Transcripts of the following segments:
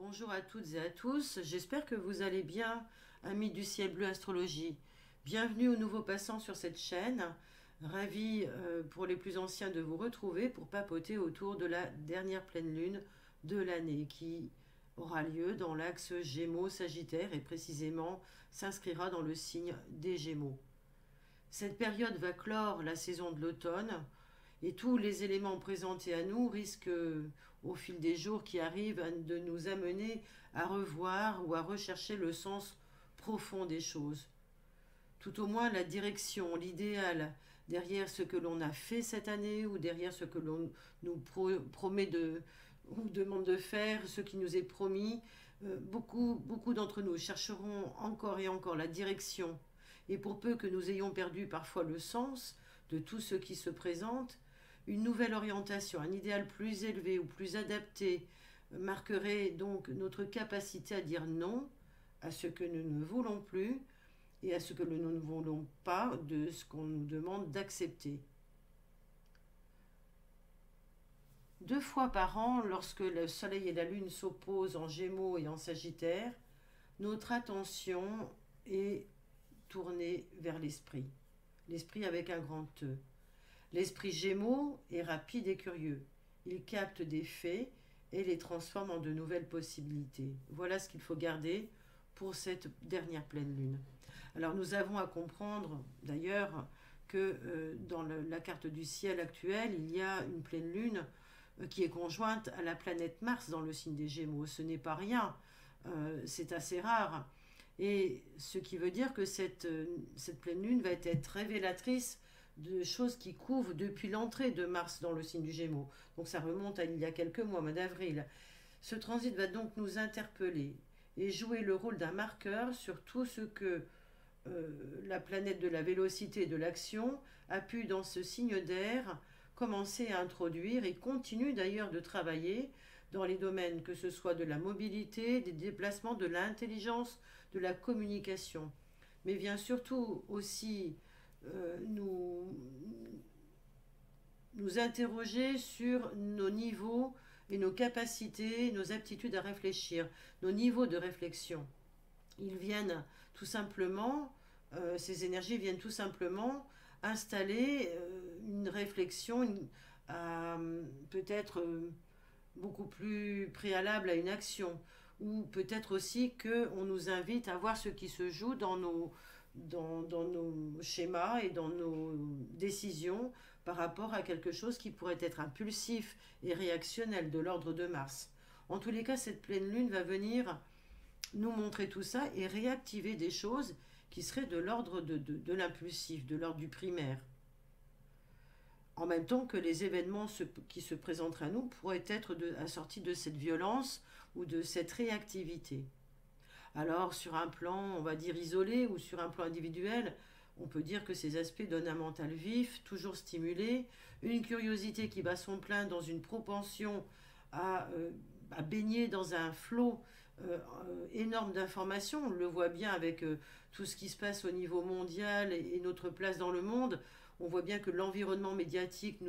Bonjour à toutes et à tous, j'espère que vous allez bien, amis du ciel bleu astrologie. Bienvenue aux nouveaux passants sur cette chaîne. Ravi pour les plus anciens de vous retrouver pour papoter autour de la dernière pleine lune de l'année qui aura lieu dans l'axe Gémeaux-Sagittaire et précisément s'inscrira dans le signe des Gémeaux. Cette période va clore la saison de l'automne et tous les éléments présentés à nous risquent, au fil des jours qui arrivent, de nous amener à revoir ou à rechercher le sens profond des choses. Tout au moins la direction, l'idéal derrière ce que l'on a fait cette année ou derrière ce que l'on nous promet ou demande de faire, ce qui nous est promis. Beaucoup d'entre nous chercheront encore et encore la direction. Et pour peu que nous ayons perdu parfois le sens de tout ce qui se présente, une nouvelle orientation, un idéal plus élevé ou plus adapté marquerait donc notre capacité à dire non à ce que nous ne voulons plus et à ce que nous ne voulons pas de ce qu'on nous demande d'accepter. 2 fois par an, lorsque le Soleil et la Lune s'opposent en Gémeaux et en Sagittaire, notre attention est tournée vers l'esprit. L'esprit avec un grand E. L'esprit Gémeaux est rapide et curieux. Il capte des faits et les transforme en de nouvelles possibilités. Voilà ce qu'il faut garder pour cette dernière pleine lune. Alors nous avons à comprendre d'ailleurs que dans la carte du ciel actuelle, il y a une pleine lune qui est conjointe à la planète Mars dans le signe des Gémeaux. Ce n'est pas rien, c'est assez rare. Et ce qui veut dire que cette pleine lune va être révélatrice de choses qui couvrent depuis l'entrée de Mars dans le signe du Gémeaux. Donc ça remonte à il y a quelques mois, mois d'avril. Ce transit va donc nous interpeller et jouer le rôle d'un marqueur sur tout ce que la planète de la vélocité et de l'action a pu dans ce signe d'air commencer à introduire et continue d'ailleurs de travailler dans les domaines que ce soit de la mobilité, des déplacements, de l'intelligence, de la communication. Mais vient surtout aussi nous interroger sur nos niveaux et nos capacités, nos aptitudes à réfléchir, nos niveaux de réflexion. Ils viennent tout simplement, ces énergies viennent tout simplement installer une réflexion peut-être beaucoup plus préalable à une action, ou peut-être aussi qu'on nous invite à voir ce qui se joue dans nos schémas et dans nos décisions par rapport à quelque chose qui pourrait être impulsif et réactionnel de l'ordre de Mars. En tous les cas, cette pleine lune va venir nous montrer tout ça et réactiver des choses qui seraient de l'ordre de l'impulsif, de l'ordre du primaire. En même temps que les événements qui se présenteraient à nous pourraient être assortis de cette violence ou de cette réactivité. Alors, sur un plan, on va dire isolé, ou sur un plan individuel, on peut dire que ces aspects donnent un mental vif, toujours stimulé, une curiosité qui bat son plein dans une propension à baigner dans un flot énorme d'informations. On le voit bien avec tout ce qui se passe au niveau mondial et notre place dans le monde. On voit bien que l'environnement médiatique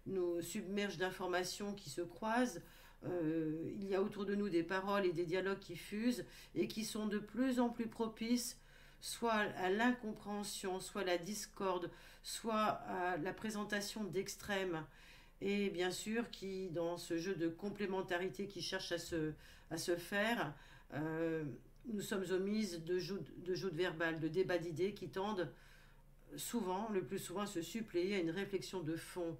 nous submerge d'informations qui se croisent. Il y a autour de nous des paroles et des dialogues qui fusent et qui sont de plus en plus propices soit à l'incompréhension, soit à la discorde, soit à la présentation d'extrêmes. Et bien sûr, qui, dans ce jeu de complémentarité qui cherche à se faire, nous sommes aux mises de joutes verbales, de débats d'idées qui tendent souvent, le plus souvent, à se suppléer à une réflexion de fond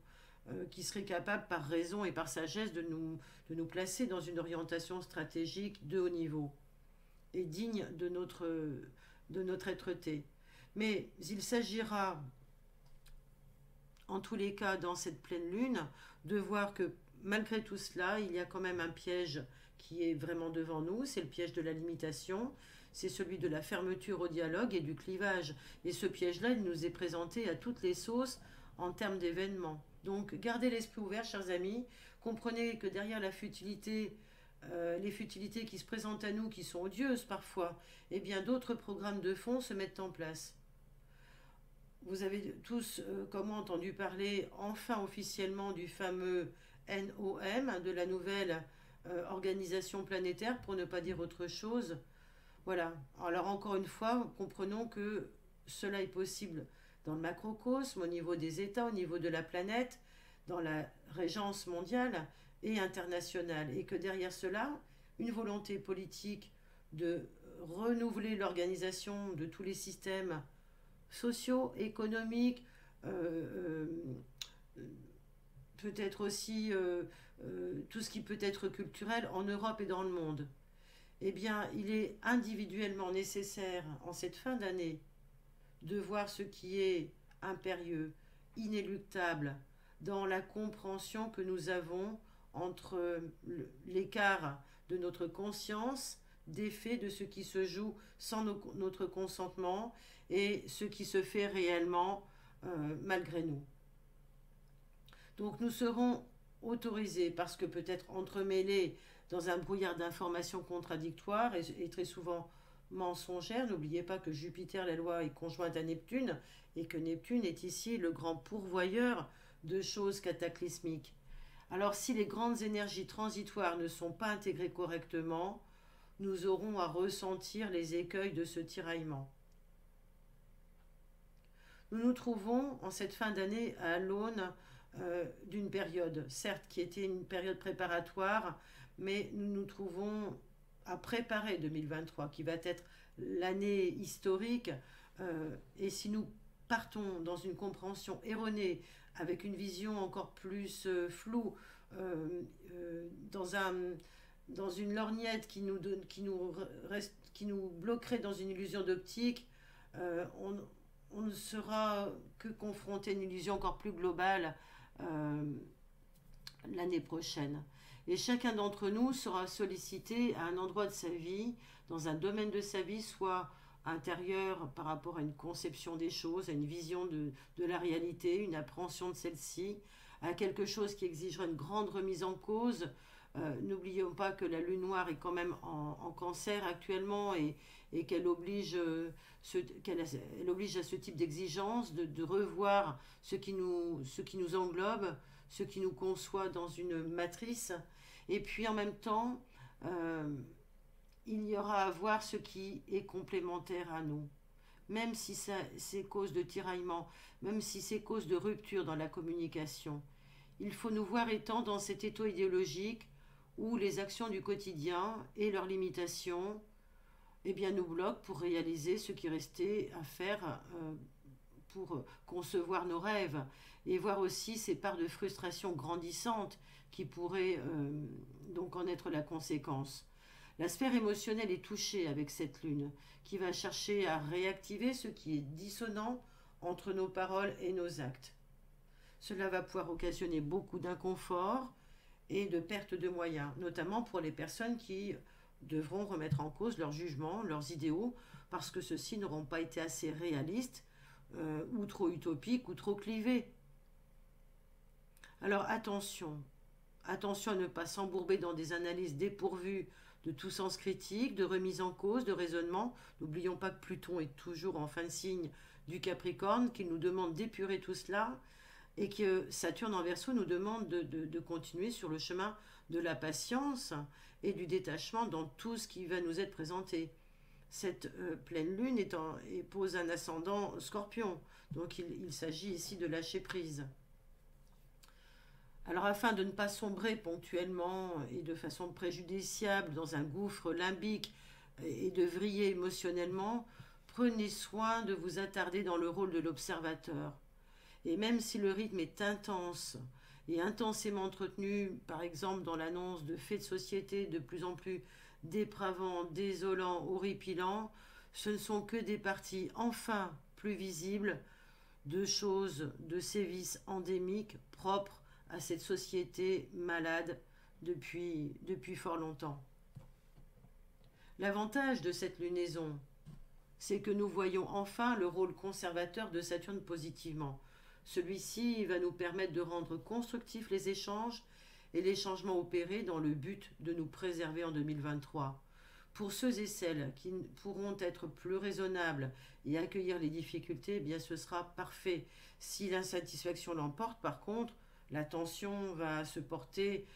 qui serait capable, par raison et par sagesse, de nous placer dans une orientation stratégique de haut niveau et digne de notre être-té. Mais il s'agira, en tous les cas, dans cette pleine lune, de voir que malgré tout cela, il y a quand même un piège qui est vraiment devant nous, c'est le piège de la limitation, c'est celui de la fermeture au dialogue et du clivage. Et ce piège-là, il nous est présenté à toutes les sauces en termes d'événements. Donc gardez l'esprit ouvert, chers amis, comprenez que derrière la futilité, les futilités qui se présentent à nous, qui sont odieuses parfois, eh bien d'autres programmes de fond se mettent en place. Vous avez tous comment entendu parler enfin officiellement du fameux NOM, de la nouvelle organisation planétaire, pour ne pas dire autre chose. Voilà. Alors encore une fois, comprenons que cela est possible dans le macrocosme, au niveau des États, au niveau de la planète, dans la régence mondiale et internationale. Et que derrière cela, une volonté politique de renouveler l'organisation de tous les systèmes sociaux, économiques, euh, euh, peut-être aussi tout ce qui peut être culturel en Europe et dans le monde. Eh bien, il est individuellement nécessaire en cette fin d'année de voir ce qui est impérieux, inéluctable, dans la compréhension que nous avons entre l'écart de notre conscience, des faits de ce qui se joue sans notre consentement et ce qui se fait réellement malgré nous. Donc nous serons autorisés parce que peut-être entremêlés dans un brouillard d'informations contradictoires et très souvent mensongères. N'oubliez pas que Jupiter, la loi, est conjointe à Neptune et que Neptune est ici le grand pourvoyeur de choses cataclysmiques. Alors si les grandes énergies transitoires ne sont pas intégrées correctement, nous aurons à ressentir les écueils de ce tiraillement. Nous nous trouvons en cette fin d'année à l'aune d'une période, certes qui était une période préparatoire, mais nous nous trouvons à préparer 2023, qui va être l'année historique. Et si nous partons dans une compréhension erronée, avec une vision encore plus floue, dans dans une lorgnette qui nous bloquerait dans une illusion d'optique, on ne sera que confronté à une illusion encore plus globale euh, l'année prochaine. Et chacun d'entre nous sera sollicité à un endroit de sa vie, dans un domaine de sa vie, soit intérieur par rapport à une conception des choses, à une vision de la réalité, une appréhension de celle-ci, à quelque chose qui exigera une grande remise en cause. N'oublions pas que la lune noire est quand même en cancer actuellement et qu'elle oblige, elle oblige à ce type d'exigence de revoir ce qui nous englobe, ce qui nous conçoit dans une matrice. Et puis en même temps, euh, il y aura à voir ce qui est complémentaire à nous. Même si c'est cause de tiraillement, même si c'est cause de rupture dans la communication. Il faut nous voir étant dans cet étau idéologique où les actions du quotidien et leurs limitations eh bien, nous bloquent pour réaliser ce qui restait à faire pour concevoir nos rêves et voir aussi ces parts de frustration grandissantes qui pourraient donc en être la conséquence. La sphère émotionnelle est touchée avec cette lune qui va chercher à réactiver ce qui est dissonant entre nos paroles et nos actes. Cela va pouvoir occasionner beaucoup d'inconfort et de perte de moyens, notamment pour les personnes qui devront remettre en cause leurs jugements, leurs idéaux, parce que ceux-ci n'auront pas été assez réalistes, ou trop utopiques, ou trop clivés. Alors attention, attention à ne pas s'embourber dans des analyses dépourvues de tout sens critique, de remise en cause, de raisonnement. N'oublions pas que Pluton est toujours en fin de signe du Capricorne, qu'il nous demande d'épurer tout cela, et que Saturne en Verseau nous demande de continuer sur le chemin de la patience et du détachement dans tout ce qui va nous être présenté. Cette pleine lune pose un ascendant Scorpion, donc il s'agit ici de lâcher prise. Alors afin de ne pas sombrer ponctuellement et de façon préjudiciable dans un gouffre limbique et de vriller émotionnellement, prenez soin de vous attarder dans le rôle de l'observateur. Et même si le rythme est intense et intensément entretenu, par exemple dans l'annonce de faits de société de plus en plus dépravants, désolants, horripilants, ce ne sont que des parties enfin plus visibles de choses, de sévices endémiques propres à cette société malade depuis fort longtemps. L'avantage de cette lunaison, c'est que nous voyons enfin le rôle conservateur de Saturne positivement. Celui-ci va nous permettre de rendre constructifs les échanges et les changements opérés dans le but de nous préserver en 2023. Pour ceux et celles qui pourront être plus raisonnables et accueillir les difficultés, eh bien ce sera parfait. Si l'insatisfaction l'emporte, par contre, la tension va se porter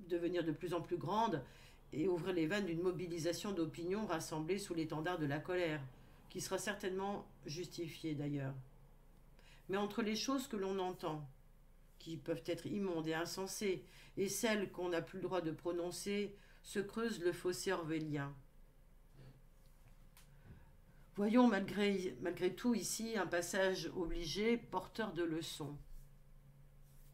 devenir de plus en plus grande et ouvrir les vannes d'une mobilisation d'opinion rassemblée sous l'étendard de la colère, qui sera certainement justifiée d'ailleurs. Mais entre les choses que l'on entend, qui peuvent être immondes et insensées, et celles qu'on n'a plus le droit de prononcer, se creuse le fossé orwellien. Voyons malgré tout ici un passage obligé porteur de leçons.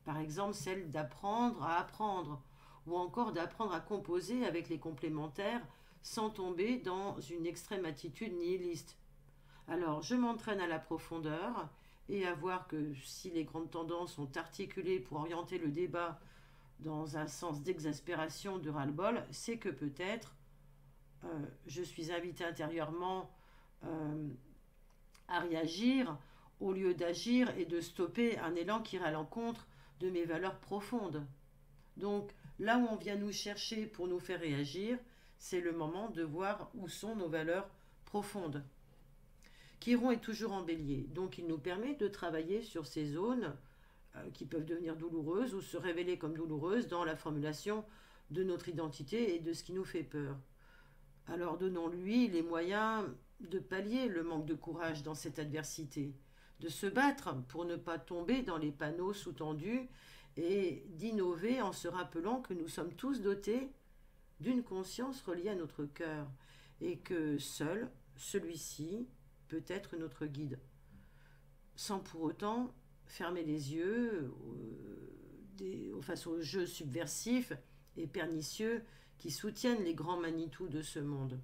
Par exemple celle d'apprendre à apprendre, ou encore d'apprendre à composer avec les complémentaires sans tomber dans une extrême attitude nihiliste. Alors je m'entraîne à la profondeur et à voir que si les grandes tendances sont articulées pour orienter le débat dans un sens d'exaspération, de ras-le-bol, c'est que peut-être je suis invité intérieurement à réagir au lieu d'agir et de stopper un élan qui irait à l'encontre de mes valeurs profondes. Donc là où on vient nous chercher pour nous faire réagir, c'est le moment de voir où sont nos valeurs profondes. Chiron est toujours en bélier, donc il nous permet de travailler sur ces zones qui peuvent devenir douloureuses ou se révéler comme douloureuses dans la formulation de notre identité et de ce qui nous fait peur. Alors donnons-lui les moyens de pallier le manque de courage dans cette adversité, de se battre pour ne pas tomber dans les panneaux sous-tendus et d'innover en se rappelant que nous sommes tous dotés d'une conscience reliée à notre cœur et que seul celui-ci peut être notre guide, sans pour autant fermer les yeux face aux jeux subversifs et pernicieux qui soutiennent les grands Manitou de ce monde.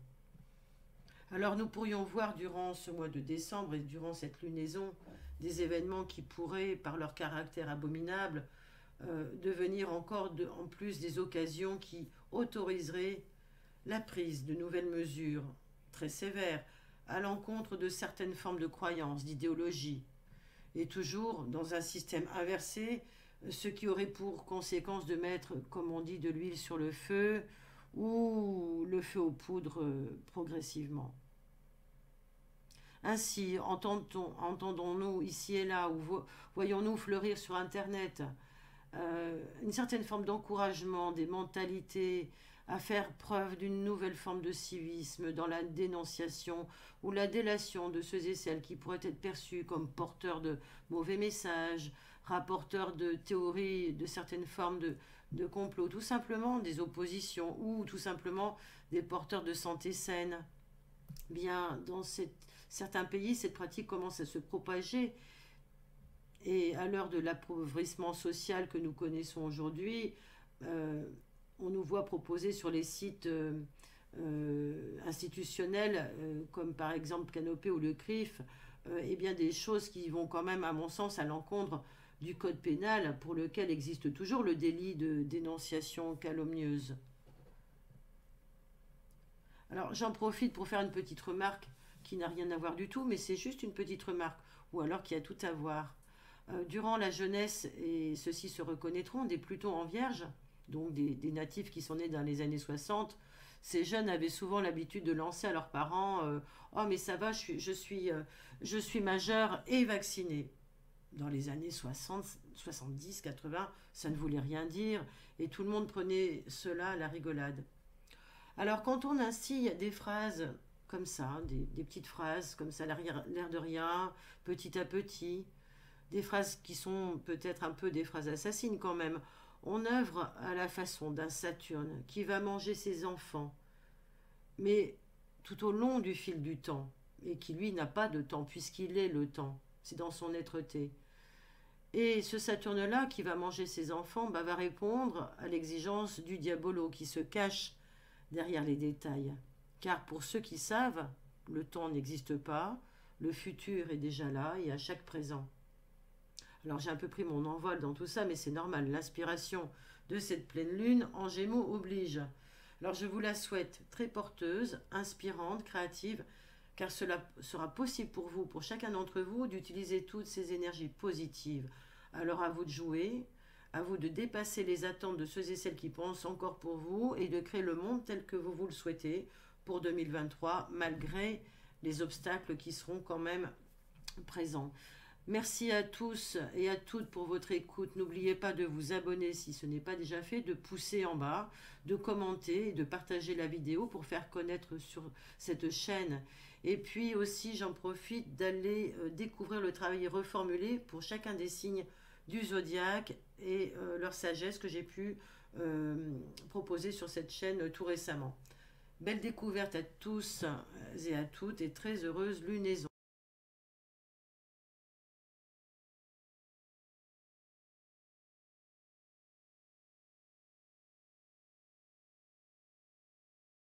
Alors nous pourrions voir durant ce mois de décembre et durant cette lunaison des événements qui pourraient, par leur caractère abominable, devenir encore en plus des occasions qui autoriseraient la prise de nouvelles mesures très sévères à l'encontre de certaines formes de croyances, d'idéologies, et toujours dans un système inversé, ce qui aurait pour conséquence de mettre, comme on dit, de l'huile sur le feu ou le feu aux poudres progressivement. Ainsi, entendons-nous ici et là, ou voyons-nous fleurir sur Internet une certaine forme d'encouragement des mentalités à faire preuve d'une nouvelle forme de civisme dans la dénonciation ou la délation de ceux et celles qui pourraient être perçus comme porteurs de mauvais messages, rapporteurs de théories, de certaines formes de complot, tout simplement des oppositions ou tout simplement des porteurs de santé saine. Bien, dans certains pays, cette pratique commence à se propager et à l'heure de l'appauvrissement social que nous connaissons aujourd'hui, on nous voit proposer sur les sites institutionnels, comme par exemple Canopé ou le CRIF, eh bien des choses qui vont quand même, à mon sens, à l'encontre du code pénal, pour lequel existe toujours le délit de dénonciation calomnieuse. Alors j'en profite pour faire une petite remarque qui n'a rien à voir du tout, mais c'est juste une petite remarque, ou alors qui a tout à voir. Durant la jeunesse, et ceux-ci se reconnaîtront, des Plutons en Vierge, donc des natifs qui sont nés dans les années 60, ces jeunes avaient souvent l'habitude de lancer à leurs parents oh mais ça va, je suis majeur et vacciné. Dans les années 60, 70, 80, ça ne voulait rien dire et tout le monde prenait cela à la rigolade. Alors quand on instille des phrases comme ça, des petites phrases comme ça, l'air de rien, petit à petit, des phrases qui sont peut-être un peu des phrases assassines quand même, on œuvre à la façon d'un Saturne qui va manger ses enfants, mais tout au long du fil du temps, et qui lui n'a pas de temps, puisqu'il est le temps, c'est dans son êtreté. Et ce Saturne-là qui va manger ses enfants va répondre à l'exigence du diabolo qui se cache derrière les détails. Car pour ceux qui savent, le temps n'existe pas, le futur est déjà là et à chaque présent. Alors j'ai un peu pris mon envol dans tout ça, mais c'est normal, l'inspiration de cette pleine lune en Gémeaux oblige. Alors je vous la souhaite très porteuse, inspirante, créative, car cela sera possible pour vous, pour chacun d'entre vous, d'utiliser toutes ces énergies positives. Alors à vous de jouer, à vous de dépasser les attentes de ceux et celles qui pensent encore pour vous et de créer le monde tel que vous le souhaitez pour 2023, malgré les obstacles qui seront quand même présents. Merci à tous et à toutes pour votre écoute. N'oubliez pas de vous abonner si ce n'est pas déjà fait, de pousser en bas, de commenter et de partager la vidéo pour faire connaître sur cette chaîne. Et puis aussi, j'en profite d'aller découvrir le travail reformulé pour chacun des signes du zodiaque et leur sagesse que j'ai pu proposer sur cette chaîne tout récemment. Belle découverte à tous et à toutes et très heureuse lunaison.